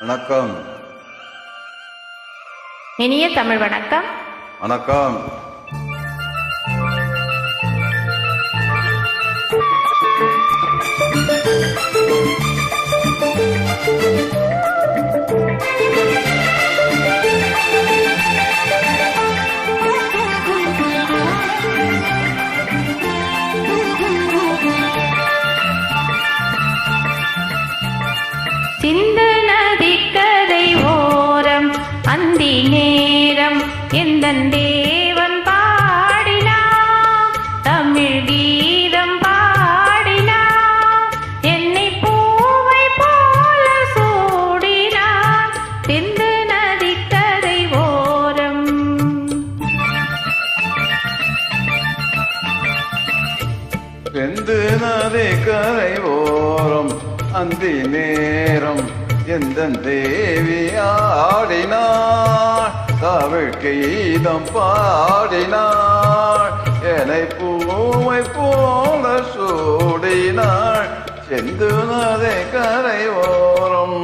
வணக்கம். இனிய தமிழ் வணக்கம். வணக்கம். சிந்து நதிக்கரை ஓரம் அந்தி நேரம் எந்தன் தேவன் பாடினான், தமிழ் கீதம் பாடினான், என்னை பூவை போல சூடினான். சிந்து நதிக்கரை ஓரம். செந்து நதி கரை ஓரம் அந்தி நேரம் எந்தன் தேவி ஆடினாள், தமிழ் கீதம் பாடினாள், என்னை பூவை போல சூடினாள். செந்து நதி கரை ஓரம்.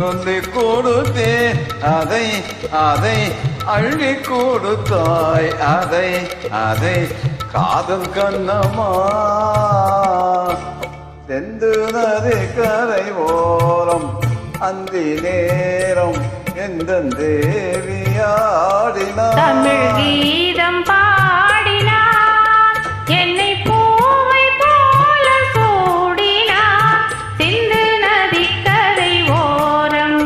சொல்லி கொடுத்தே அதை அதை அள்ளி கொடுத்தாய், அதை அதை காதல் கண்ணம்மா. செந்து நதி கரை ஓரம் அந்தி நேரம் எந்த தேவியாடினார், தமிழ் கீதம் பாடினார், என்னை பூவை போல சூடினார். சிந்து நதி கரை ஓரம்.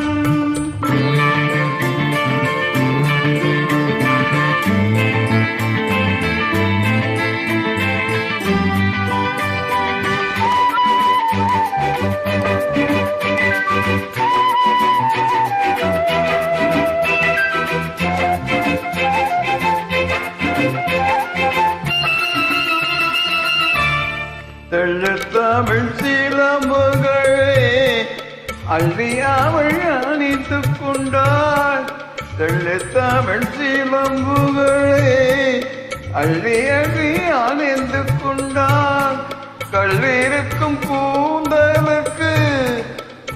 தமிழ் சிலம்புகளே அள்ளியாவள் அணித்துக் கொண்டாள், தமிழ் சிலம்புகளே அள்ளி அள்ளி அணிந்து கொண்டாள். கல்லிருக்கும் கூந்தலுக்கு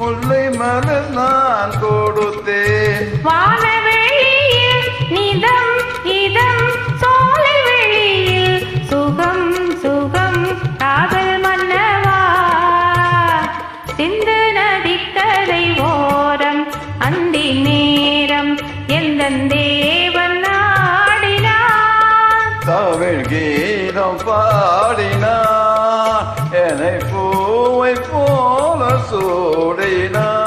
முல்லை மலர் நான் கொடுத்தேன், வானவெளியில் நிதம் இதம் சோலை வெளியில் சுகம் சுகம் காதல் மன்னவா. சிந்து நதிக்கரை ஓரம் அந்தி நேரம் எந்தன் தேவன் ஆடினான், தமிழ் கீதம் பாடினார், என்னை பூவை போல சூடினார்.